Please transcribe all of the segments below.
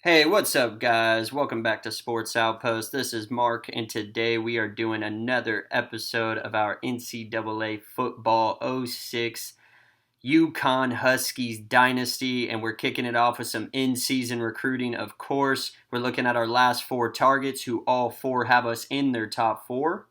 Hey, what's up, guys? Welcome back to Sports Outpost. This is Mark, and today we are doing another episode of our NCAA Football '06 Uconn Huskies Dynasty, and we're kicking it off with some in-season recruiting, of course. We're looking at our last four targets, who all four have us in their top four,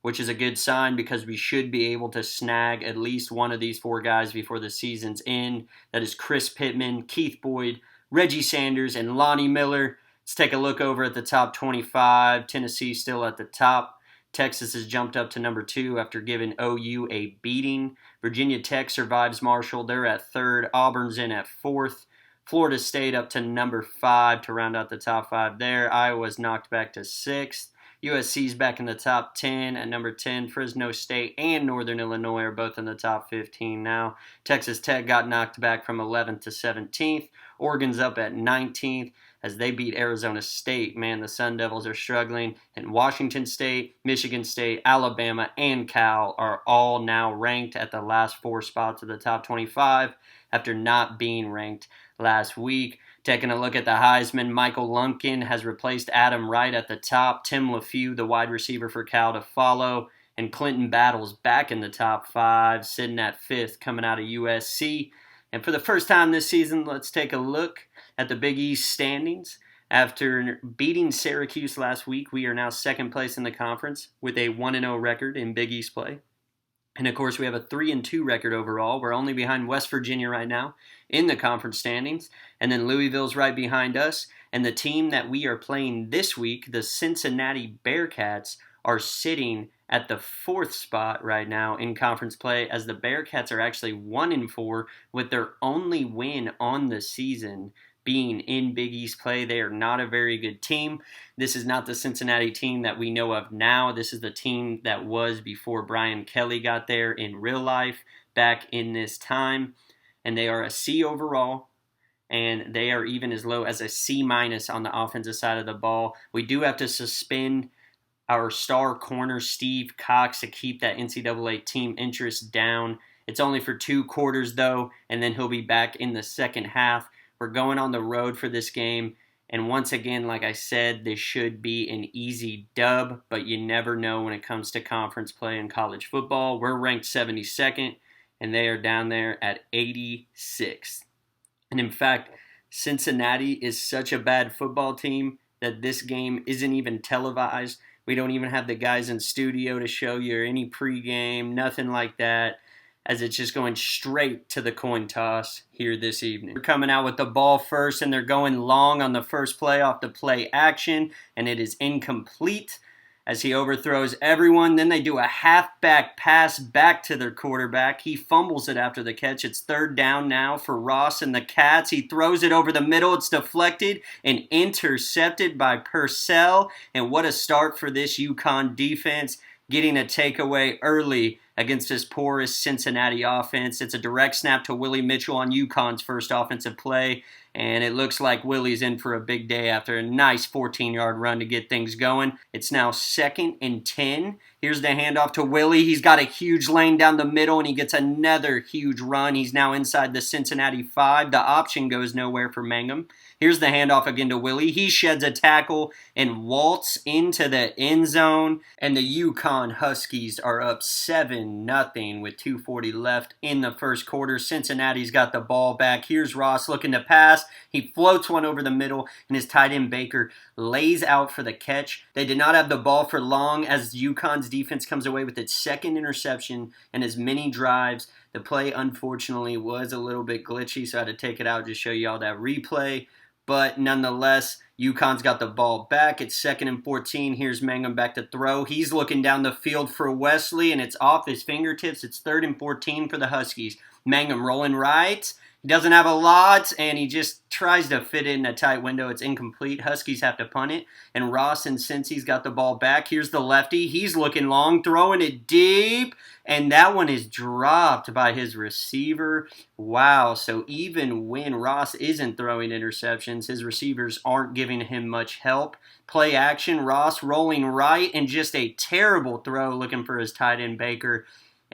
which is a good sign because we should be able to snag at least one of these four guys before the season's end. That is Chris Pittman, Keith Boyd, Reggie Sanders, and Lonnie Miller. Let's take a look over at the top 25. Tennessee still at the top. Texas has jumped up to number 2 after giving OU a beating. Virginia Tech survives Marshall. They're at 3rd. Auburn's in at 4th. Florida State up to number 5 to round out the top 5 there. Iowa's knocked back to 6th. USC's back in the top 10 at number 10. Fresno State and Northern Illinois are both in the top 15 now. Texas Tech got knocked back from 11th to 17th. Oregon's up at 19th as they beat Arizona State. Man, the Sun Devils are struggling. And Washington State, Michigan State, Alabama, and Cal are all now ranked at the last 4 spots of the top 25 after not being ranked last week. Taking a look at the Heisman, Michael Lumpkin has replaced Adam Wright at the top. Tim LaFew, the wide receiver for Cal, to follow. And Clinton Battle's back in the top 5, sitting at 5th, coming out of USC. And for the first time this season, let's take a look at the Big East standings. After beating Syracuse last week, we are now second place in the conference with a 1-0 record in Big East play. And of course, we have a 3-2 record overall. We're only behind West Virginia right now in the conference standings. And then Louisville's right behind us. And the team that we are playing this week, the Cincinnati Bearcats, are sitting at the 4th spot right now in conference play, as the Bearcats are actually 1-4 with their only win on the season being in Big East play. They are not a very good team. This is not the Cincinnati team that we know of now. This is the team that was before Brian Kelly got there in real life back in this time. And they are a C overall, and they are even as low as a C- on the offensive side of the ball. We do have to suspend our star corner, Steve Cox, to keep that NCAA team interest down. It's only for 2 quarters, though, and then he'll be back in the second half. We're going on the road for this game, and once again, like I said, this should be an easy dub, but you never know when it comes to conference play in college football. We're ranked 72nd, and they are down there at 86th. And in fact, Cincinnati is such a bad football team that this game isn't even televised. We don't even have the guys in studio to show you any pregame, nothing like that, as it's just going straight to the coin toss here this evening. They're coming out with the ball first, and they're going long on the first play off the play action, and it is incomplete as he overthrows everyone. Then they do a halfback pass back to their quarterback. He fumbles it after the catch. It's 3rd down now for Ross and the Cats. He throws it over the middle. It's deflected and intercepted by Purcell. And what a start for this Uconn defense, getting a takeaway early against this porous Cincinnati offense. It's a direct snap to Willie Mitchell on Uconn's first offensive play, and it looks like Willie's in for a big day after a nice 14-yard run to get things going. It's now 2nd and 10. Here's the handoff to Willie. He's got a huge lane down the middle, and he gets another huge run. He's now inside the Cincinnati 5. The option goes nowhere for Mangum. Here's the handoff again to Willie. He sheds a tackle and waltz into the end zone. And the Uconn Huskies are up 7-0 with 2:40 left in the first quarter. Cincinnati's got the ball back. Here's Ross looking to pass. He floats one over the middle, and his tight end Baker lays out for the catch. They did not have the ball for long as Uconn's defense comes away with its 2nd interception and as many drives. The play, unfortunately, was a little bit glitchy, so I had to take it out to show you all that replay. But nonetheless, Uconn's got the ball back. It's 2nd and 14. Here's Mangum back to throw. He's looking down the field for Wesley, and it's off his fingertips. It's 3rd and 14 for the Huskies. Mangum rolling right. He doesn't have a lot, and he just tries to fit it in a tight window. It's incomplete. Huskies have to punt it, and Ross and Cincy's got the ball back. Here's the lefty. He's looking long, throwing it deep, and that one is dropped by his receiver. Wow, so even when Ross isn't throwing interceptions, his receivers aren't giving him much help. Play action, Ross rolling right, and just a terrible throw looking for his tight end Baker.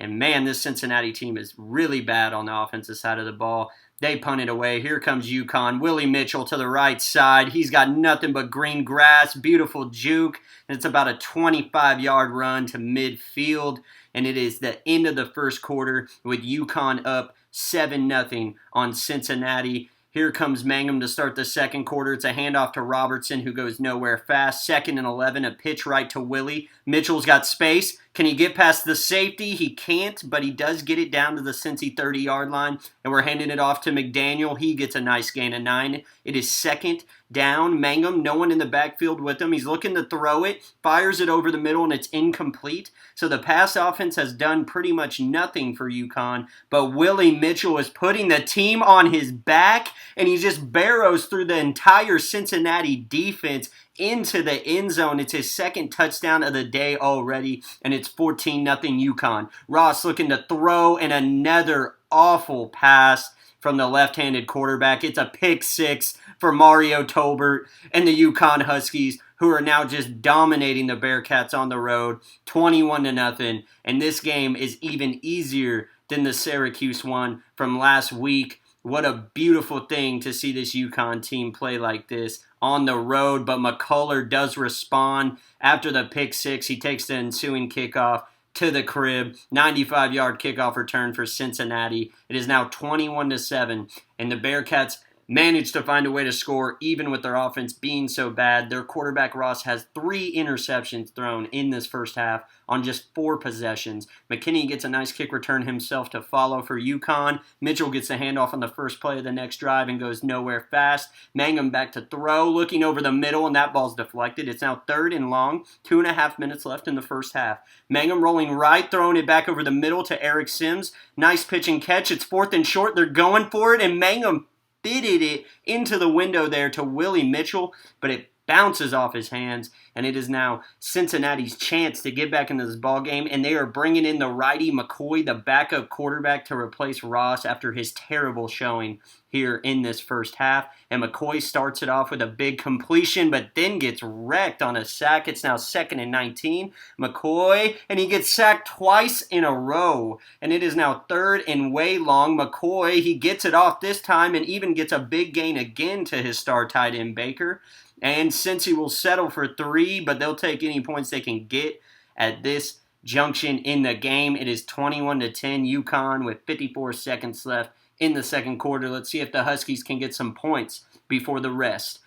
And man, this Cincinnati team is really bad on the offensive side of the ball. They punt it away. Here comes Uconn. Willie Mitchell to the right side. He's got nothing but green grass. Beautiful juke. And it's about a 25-yard run to midfield. And it is the end of the first quarter with Uconn up 7-0 on Cincinnati. Here comes Mangum to start the second quarter. It's a handoff to Robertson, who goes nowhere fast. 2nd and 11, a pitch right to Willie. Mitchell's got space. Can he get past the safety? He can't, but he does get it down to the Cincy 30-yard line. And we're handing it off to McDaniel. He gets a nice gain of 9. It is 2nd down. Mangum, no one in the backfield with him. He's looking to throw it, fires it over the middle, and it's incomplete. So the pass offense has done pretty much nothing for Uconn. But Willie Mitchell is putting the team on his back, and he just barrows through the entire Cincinnati defense into the end zone. It's his 2nd touchdown of the day already, and it's 14-0 Uconn. Ross looking to throw, and another awful pass from the left-handed quarterback. It's a pick 6 for Mario Tolbert and the Uconn Huskies, who are now just dominating the Bearcats on the road, 21-0. And this game is even easier than the Syracuse one from last week. What a beautiful thing to see this Uconn team play like this on the road. But McCullough does respond after the pick 6. He takes the ensuing kickoff to the crib. 95-yard kickoff return for Cincinnati. It is now 21-7, and the Bearcats managed to find a way to score even with their offense being so bad. Their quarterback Ross has 3 interceptions thrown in this first half on just 4 possessions. McKinney gets a nice kick return himself to follow for Uconn. Mitchell gets the handoff on the first play of the next drive and goes nowhere fast. Mangum back to throw, looking over the middle, and that ball's deflected. It's now 3rd and long, 2.5 minutes left in the first half. Mangum rolling right, throwing it back over the middle to Eric Sims. Nice pitch and catch. It's 4th and short. They're going for it, and Mangum fitted it into the window there to Willie Mitchell, but it bounces off his hands, and it is now Cincinnati's chance to get back into this ball game, and they are bringing in the righty McCoy, the backup quarterback, to replace Ross after his terrible showing here in this first half. And McCoy starts it off with a big completion, but then gets wrecked on a sack. It's now 2nd and 19. McCoy, and he gets sacked twice in a row, and it is now 3rd and way long. McCoy, he gets it off this time and even gets a big gain again to his star tight end Baker. And Cincy will settle for 3, but they'll take any points they can get at this junction in the game. It is 21-10 Uconn with 54 seconds left in the second quarter. Let's see if the Huskies can get some points before the rest.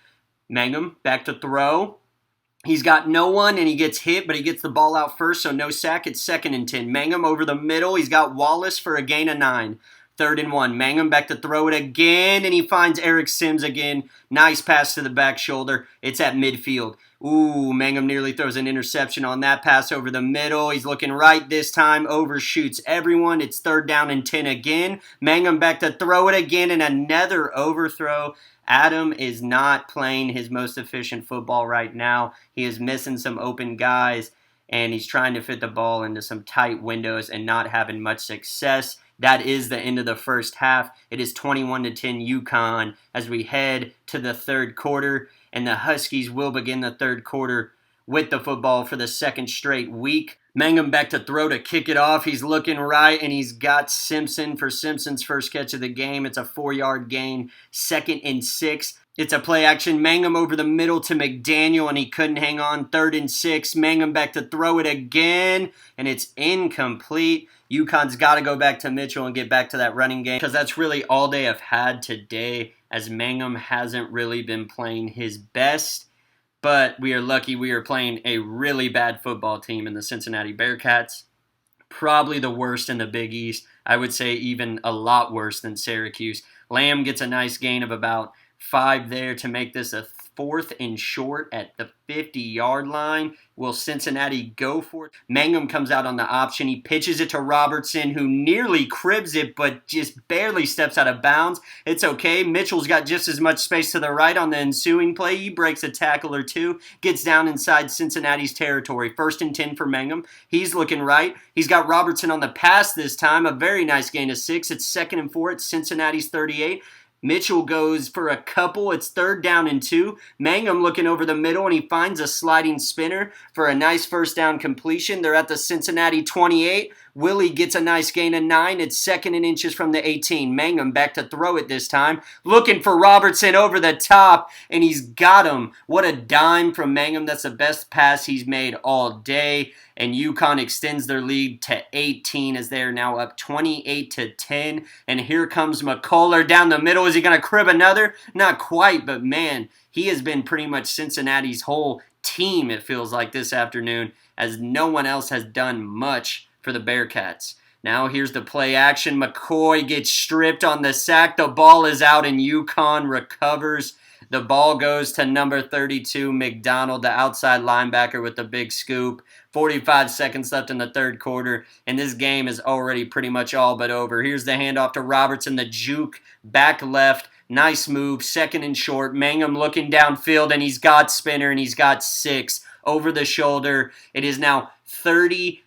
Mangum back to throw. He's got no one, and he gets hit, but he gets the ball out first, so no sack. It's 2nd and 10. Mangum over the middle. He's got Wallace for a gain of 9. 3rd and 1. Mangum back to throw it again, and he finds Eric Sims again. Nice pass to the back shoulder. It's at midfield. Ooh, Mangum nearly throws an interception on that pass over the middle. He's looking right this time, overshoots everyone. It's 3rd down and 10 again. Mangum back to throw it again, and another overthrow. Adam is not playing his most efficient football right now. He is missing some open guys, and he's trying to fit the ball into some tight windows and not having much success. That is the end of the first half. It is 21-10 Uconn as we head to the third quarter, and the Huskies will begin the third quarter with the football for the 2nd straight week. Mangum back to throw to kick it off. He's looking right, and he's got Simpson for Simpson's first catch of the game. It's a 4-yard gain, 2nd and 6. It's a play action. Mangum over the middle to McDaniel, and he couldn't hang on. 3rd and 6. Mangum back to throw it again, and it's incomplete. Uconn's got to go back to Mitchell and get back to that running game, because that's really all they have had today, as Mangum hasn't really been playing his best. But we are lucky we are playing a really bad football team in the Cincinnati Bearcats. Probably the worst in the Big East. I would say even a lot worse than Syracuse. Lamb gets a nice gain of about 5 there to make this a 4th and short at the 50-yard line. Will Cincinnati go for it? Mangum comes out on the option. He pitches it to Robertson, who nearly cribs it, but just barely steps out of bounds. It's okay. Mitchell's got just as much space to the right on the ensuing play. He breaks a tackle or two, gets down inside Cincinnati's territory. 1st and 10 for Mangum. He's looking right. He's got Robertson on the pass this time. A very nice gain of 6. It's 2nd and 4 at Cincinnati's 38. Mitchell goes for a couple. It's 3rd down and 2. Mangum looking over the middle, and he finds a sliding spinner for a nice first down completion. They're at the Cincinnati 28. Willie gets a nice gain of 9. It's 2nd and inches from the 18. Mangum back to throw it this time. Looking for Robertson over the top, and he's got him. What a dime from Mangum. That's the best pass he's made all day. And Uconn extends their lead to 18 as they are now up 28-10. And here comes McCullough down the middle. Is he going to crib another? Not quite, but man, he has been pretty much Cincinnati's whole team, it feels like, this afternoon, as no one else has done much for the Bearcats. Now here's the play action. McCoy gets stripped on the sack. The ball is out and Uconn recovers. The ball goes to number 32, McDonald, the outside linebacker with the big scoop. 45 seconds left in the third quarter, and this game is already pretty much all but over. Here's the handoff to Robertson, the juke, back left. Nice move, 2nd and short. Mangum looking downfield, and he's got Spinner, and he's got 6 over the shoulder. It is now 35-10.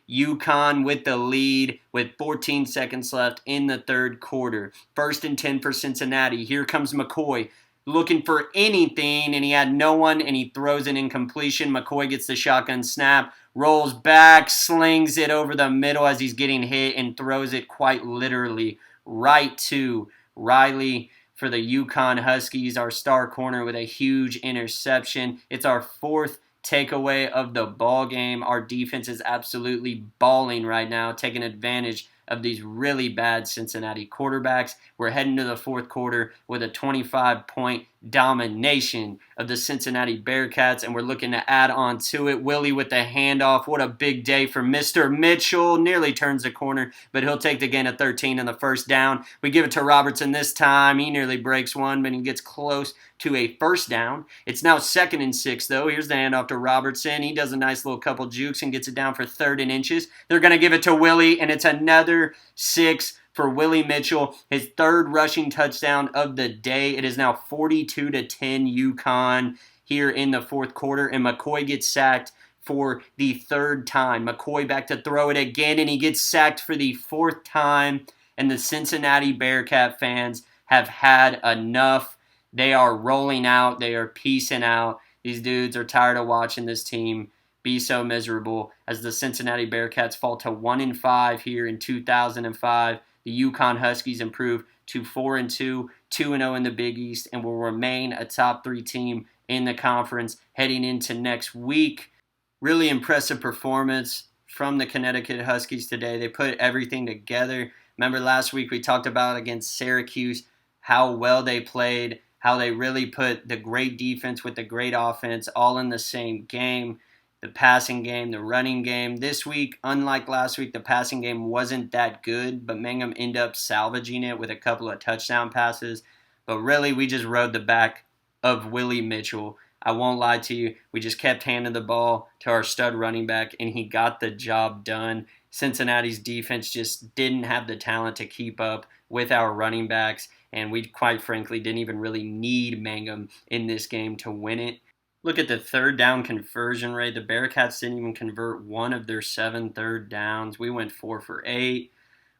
Uconn with the lead with 14 seconds left in the third quarter. 1st and 10 for Cincinnati. Here comes McCoy looking for anything, and he had no one, and he throws an incompletion. McCoy gets the shotgun snap, rolls back, slings it over the middle as he's getting hit, and throws it quite literally right to Riley for the Uconn Huskies, our star corner, with a huge interception. It's our 4th takeaway of the ball game. Our defense is absolutely balling right now, taking advantage of these really bad Cincinnati quarterbacks. We're heading to the fourth quarter with a 25-point domination of the Cincinnati Bearcats, and we're looking to add on to it. Willie with the handoff. What a big day for Mr. Mitchell. Nearly turns the corner, but he'll take the gain of 13 and the first down. We give it to Robertson this time. He nearly breaks one, but he gets close to a first down. It's now 2nd and 6, though. Here's the handoff to Robertson. He does a nice little couple jukes and gets it down for 3rd and inches. They're going to give it to Willie, and it's another 6 for Willie Mitchell, his 3rd rushing touchdown of the day. It is now 42-10 Uconn here in the fourth quarter, and McCoy gets sacked for the 3rd time. McCoy back to throw it again, and he gets sacked for the 4th time, and the Cincinnati Bearcat fans have had enough. They are rolling out. They are peacing out. These dudes are tired of watching this team be so miserable as the Cincinnati Bearcats fall to 1-5 here in 2005. The Uconn Huskies improve to 4-2, 2-0 in the Big East, and will remain a top 3 team in the conference heading into next week. Really impressive performance from the Connecticut Huskies today. They put everything together. Remember last week we talked about against Syracuse how well they played, how they really put the great defense with the great offense all in the same game. The passing game, the running game. This week, unlike last week, the passing game wasn't that good, but Mangum ended up salvaging it with a couple of touchdown passes. But really, we just rode the back of Willie Mitchell. I won't lie to you. We just kept handing the ball to our stud running back, and he got the job done. Cincinnati's defense just didn't have the talent to keep up with our running backs, and we, quite frankly, didn't even really need Mangum in this game to win it. Look at the 3rd down conversion rate. The Bearcats didn't even convert one of their 7 third downs. We went 4 for 8.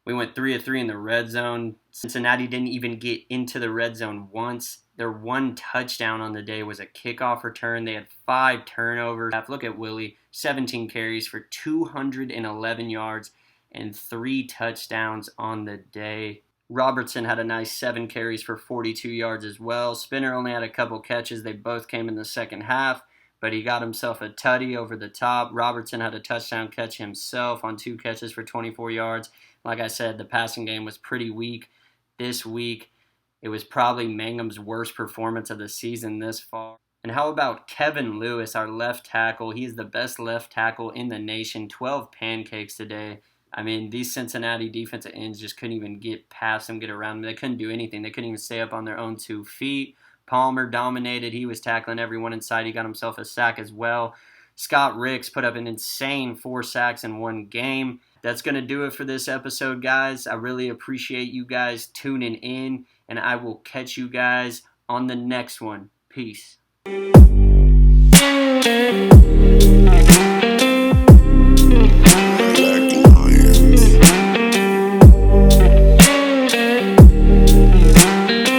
We went 3 of 3 in the red zone. Cincinnati didn't even get into the red zone once. Their 1 touchdown on the day was a kickoff return. They had 5 turnovers. Look at Willie, 17 carries for 211 yards and 3 touchdowns on the day. Robertson had a nice 7 carries for 42 yards as well. Spinner only had a couple catches. They both came in the second half, but he got himself a tutty over the top. Robertson had a touchdown catch himself on 2 catches for 24 yards. Like I said, the passing game was pretty weak this week. It was probably Mangum's worst performance of the season this far. And how about Kevin Lewis, our left tackle? He's the best left tackle in the nation. 12 pancakes today. I mean, these Cincinnati defensive ends just couldn't even get past him, get around him. They couldn't do anything. They couldn't even stay up on their own 2 feet. Palmer dominated. He was tackling everyone inside. He got himself a sack as well. Scott Ricks put up an insane 4 sacks in one game. That's going to do it for this episode, guys. I really appreciate you guys tuning in, and I will catch you guys on the next one. Peace.